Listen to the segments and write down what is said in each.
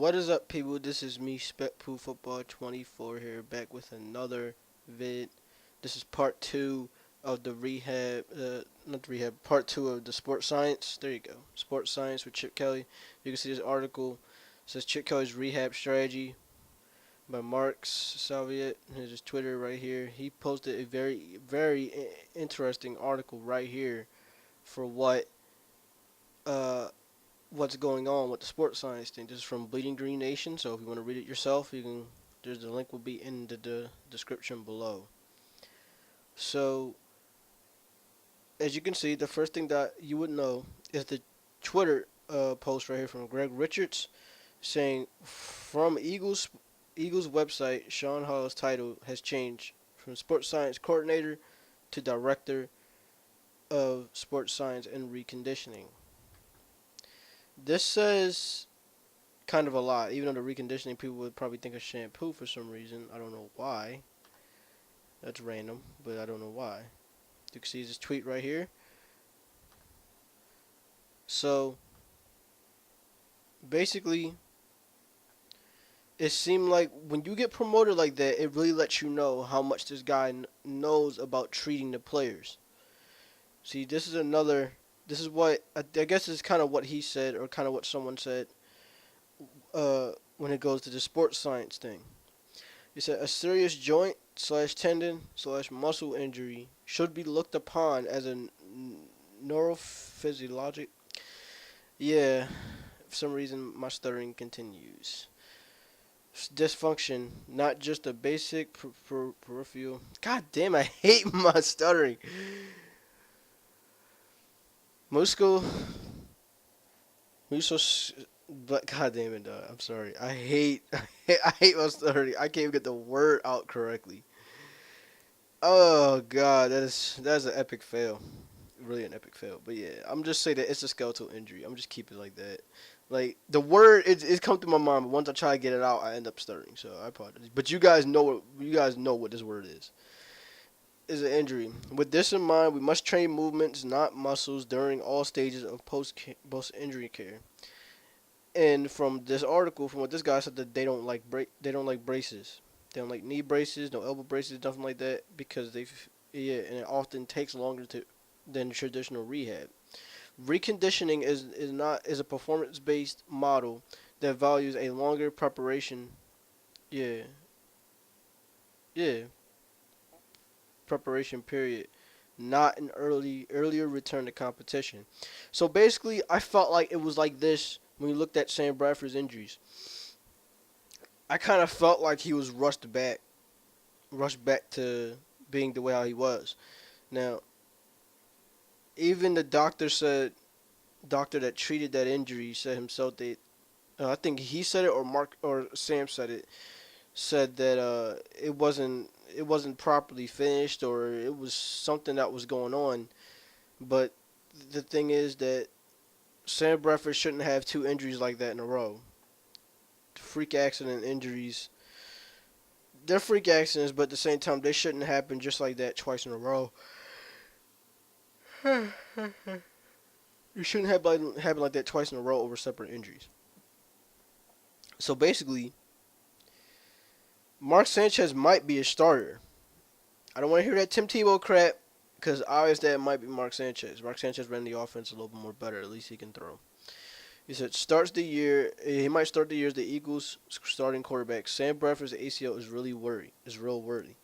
What is up, people? This is me, Specpool Football 24 here, back with another vid. This is part two of the rehab, not the rehab, part two of the sports science. There you go, sports science with Chip Kelly. You can see this article. It says Chip Kelly's rehab strategy by Mark Salviat. Here's his Twitter right here. He posted a very interesting article right here for uh what's going on with the sports science thing. This is from Bleeding Green Nation, so if you want to read it yourself, you can. There's the link will be in the description below. So as you can see, the first thing that you would know is the Twitter post right here from Greg Richards saying from Eagles website, Sean Hall's title has changed from sports science coordinator to director of sports science and reconditioning. This says kind of a lot. Even though the reconditioning people would probably think of shampoo for some reason. I don't know why. That's random, but I don't know why. You can see this tweet right here. So basically, it seemed like when you get promoted like that, it really lets you know how much this guy knows about treating the players. See, this is another. This is what I guess is kind of what he said, or kind of what someone said. When it goes to the sports science thing. He said a serious joint slash tendon slash muscle injury should be looked upon as a neurophysiologic. Yeah, for some reason my stuttering continues. Dysfunction, not just a basic peripheral. God damn, I hate my stuttering. Muscle, muscle. But god damn it, dog. I'm sorry. I hate my stuttering. I can't even get the word out correctly. Oh god, that is an epic fail. Really an epic fail. But yeah, I'm just saying that it's a skeletal injury. I'm just keep it like that. Like the word, it's come through my mind, but once I try to get it out, I end up stuttering. So I apologize. But you guys know what this word is. Is an injury. With this in mind, we must train movements, not muscles, during all stages of post injury care. And from this article, from what this guy said, that they don't like braces. They don't like knee braces, no elbow braces, nothing like that, because yeah, and it often takes longer than traditional rehab. Reconditioning is a performance based model that values a longer preparation. Yeah, yeah, preparation period, not an earlier return to competition. So basically, I felt like it was like this when you looked at Sam Bradford's injuries. I kind of felt like he was rushed back to being the way how he was. Now, even the doctor that treated that injury said himself that I think he said it or Mark or Sam said that it wasn't properly finished or it was something that was going on. But the thing is that Sam Bradford shouldn't have two injuries like that in a row. Freak accident injuries. They're freak accidents, but at the same time, they shouldn't happen just like that twice in a row. You shouldn't happen like that twice in a row over separate injuries. So basically, Mark Sanchez might be a starter. I don't want to hear that Tim Tebow crap because obviously that might be Mark Sanchez. Mark Sanchez ran the offense a little bit more better. At least he can throw. He said starts the year. He might start the year as the Eagles' starting quarterback. Sam Bradford's ACL is real worry,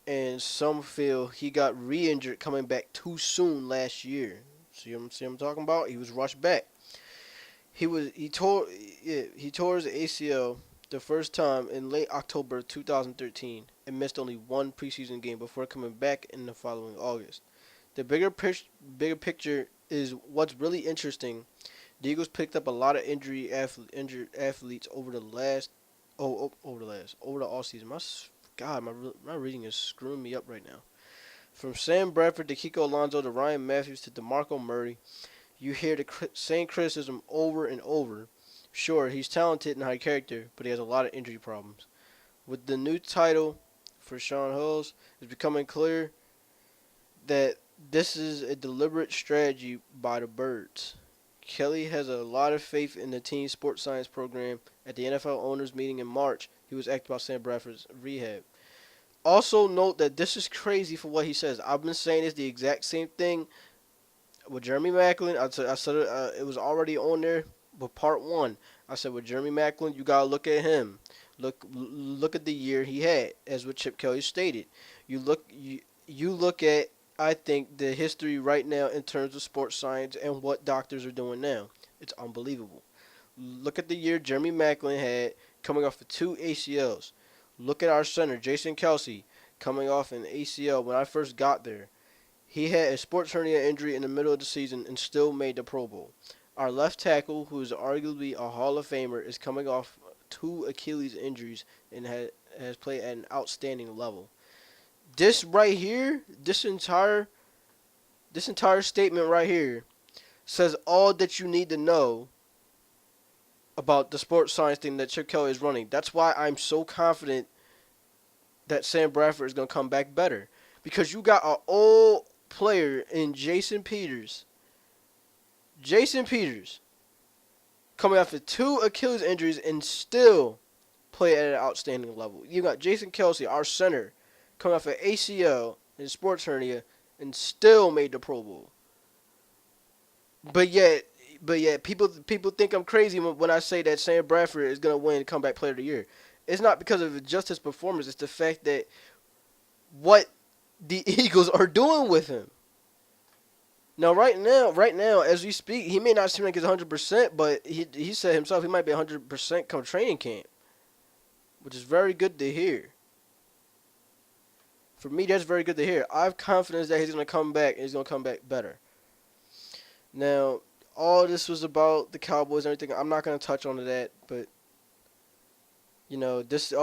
and some feel he got re-injured coming back too soon last year. See what I'm talking about? He was rushed back. He tore his ACL the first time in late October 2013 and missed only one preseason game before coming back in the following August. The bigger picture is what's really interesting. The Eagles picked up a lot of injured athletes over the last over the all season. My reading is screwing me up right now. From Sam Bradford to Kiko Alonso to Ryan Matthews to DeMarco Murray, you hear the same criticism over and over. Sure, he's talented and high character, but he has a lot of injury problems. With the new title for Sean Hulls, it's becoming clear that this is a deliberate strategy by the Birds. Kelly has a lot of faith in the team sports science program. At the NFL owners meeting in March, he was asked about Sam Bradford's rehab. Also note that this is crazy for what he says. I've been saying it's the exact same thing with Jeremy Maclin. I said it, it was already on there with part one. I said with Jeremy Maclin, you gotta look at him. Look at the year he had, as what Chip Kelly stated. You look at, I think, the history right now in terms of sports science and what doctors are doing now. It's unbelievable. Look at the year Jeremy Maclin had, coming off of 2 ACLs. Look at our center, Jason Kelsey, coming off an ACL when I first got there. He had a sports hernia injury in the middle of the season and still made the Pro Bowl. Our left tackle, who is arguably a Hall of Famer, is coming off 2 Achilles injuries and has played at an outstanding level. This right here, this entire statement right here says all that you need to know about the sports science thing that Chip Kelly is running. That's why I'm so confident that Sam Bradford is going to come back better. Because you got an old player in Jason Peters. Jason Peters coming off of 2 Achilles injuries and still play at an outstanding level. You got Jason Kelsey, our center, coming off an ACL and sports hernia and still made the Pro Bowl. But yet people think I'm crazy when I say that Sam Bradford is gonna win Comeback Player of the Year. It's not because of just his performance. It's the fact that what the Eagles are doing with him. Now, right now, as we speak, he may not seem like he's 100%, but he said himself he might be 100% come training camp, which is very good to hear. For me, that's very good to hear. I have confidence that he's going to come back and he's going to come back better. Now, all this was about the Cowboys and everything. I'm not going to touch on that, but you know, this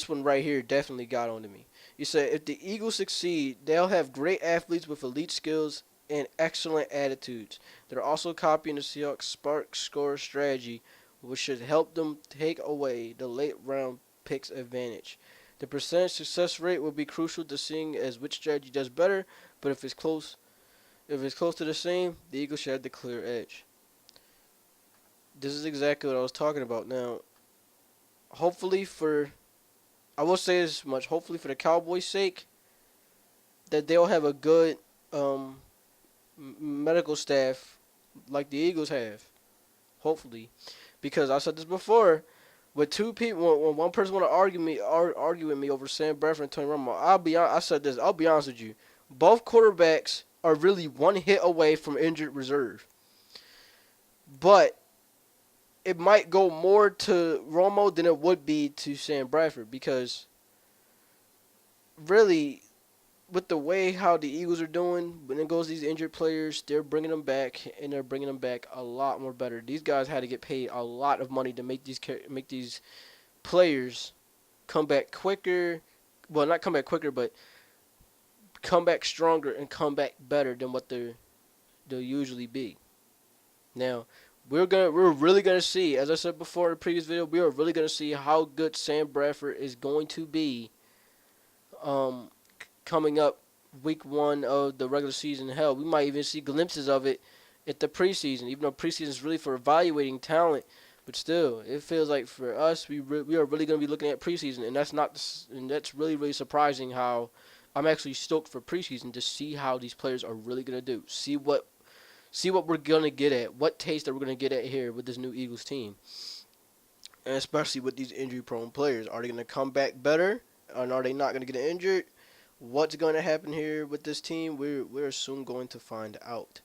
one right here definitely got onto me. You said if the Eagles succeed, they'll have great athletes with elite skills and excellent attitudes. They're also copying the Seahawks spark score strategy, which should help them take away the late round picks advantage. The percentage success rate will be crucial to seeing as which strategy does better, but if it's close to the same, the Eagles should have the clear edge. This is exactly what I was talking about. Now, I will say this much, hopefully for the Cowboys' sake, that they'll have a good medical staff like the Eagles have. Hopefully. Because I said this before, with two people, when one person want to argue with me over Sam Bradford and Tony Romo, I'll be honest with you. Both quarterbacks are really one hit away from injured reserve. But it might go more to Romo than it would be to Sam Bradford, because really, with the way how the Eagles are doing, when it goes to these injured players, they're bringing them back, and they're bringing them back a lot more better. These guys had to get paid a lot of money to make these players come back quicker. Well, not come back quicker, but come back stronger and come back better than what they'll usually be. Now, we're really gonna see, as I said before in the previous video, we are really gonna see how good Sam Bradford is going to be coming up week 1 of the regular season. Hell, we might even see glimpses of it at the preseason, even though preseason is really for evaluating talent. But still, it feels like for us, we are really going to be looking at preseason, and that's really surprising. How I'm actually stoked for preseason to see how these players are really going to do. See what we're going to get at, what taste that we're going to get at here with this new Eagles team, and especially with these injury-prone players. Are they going to come back better, or are they not going to get injured? What's going to happen here with this team? We're soon going to find out.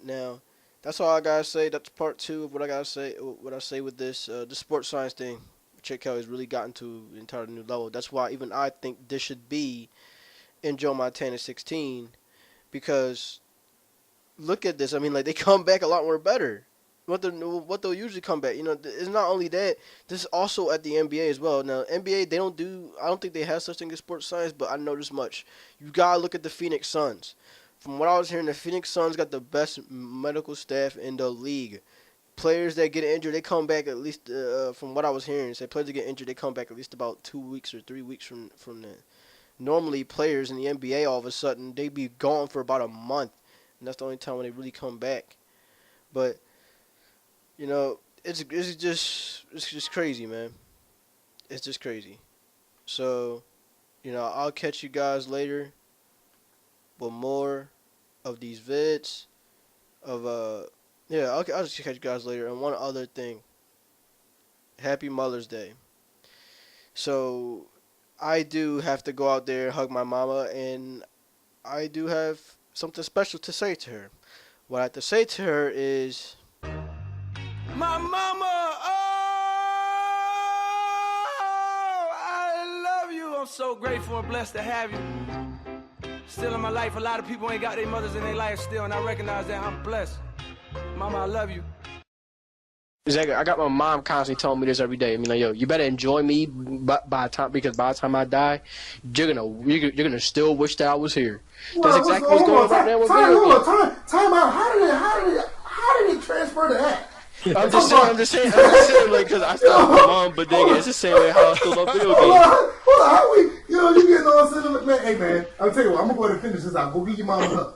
Now, that's all I gotta say. That's part 2 of what I gotta say. What I say with this the sports science thing. Chip Kelly has really gotten to an entirely new level. That's why even I think this should be in Joe Montana 16, because look at this. I mean, like, they come back a lot more better. What they'll usually come back. You know, it's not only that. This is also at the NBA as well. Now, NBA, I don't think they have such thing as sports science, but I know this much. You gotta look at the Phoenix Suns. From what I was hearing, the Phoenix Suns got the best medical staff in the league. Players that get injured, they come back at least, from what I was hearing, say players that get injured, they come back at least about 2 weeks or 3 weeks from that. Normally, players in the NBA, all of a sudden, they be gone for about a month, and that's the only time when they really come back. But You know, it's just crazy, man. It's just crazy. So, I'll catch you guys later with more of these vids of yeah, I'll just catch you guys later. And one other thing, Happy Mother's Day. So, I do have to go out there and hug my mama, and I do have something special to say to her. What I have to say to her is, My mama, oh, I love you. I'm so grateful and blessed to have you. Still in my life, a lot of people ain't got their mothers in their life still, and I recognize that. I'm blessed. Mama, I love you. Exactly. I got my mom constantly telling me this every day. I mean, like, yo, you better enjoy me because by the time I die, you're gonna still wish that I was here. That's exactly what's going on right now with video games. Time out. How did it transfer to that? I'm just saying, like, because I still love my mom, but then it's the same way how I still love video games. Hold on, how we, you getting all sentimental, man? Hey, man, I'll tell you what, I'm gonna go ahead and finish this out. Go get your mama a hug.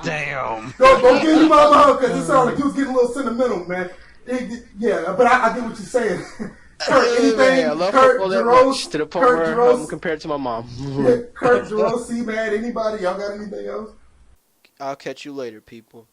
Damn. Go get your mama a hug, because it sounded like you was getting a little sentimental, man. Yeah, but I get what you're saying. Kurt, anything? Man, I love Kurt, football that Jerome, much to the point where I'm compared to my mom. Kurt, Jerome, C-Man, anybody? Y'all got anything else? I'll catch you later, people.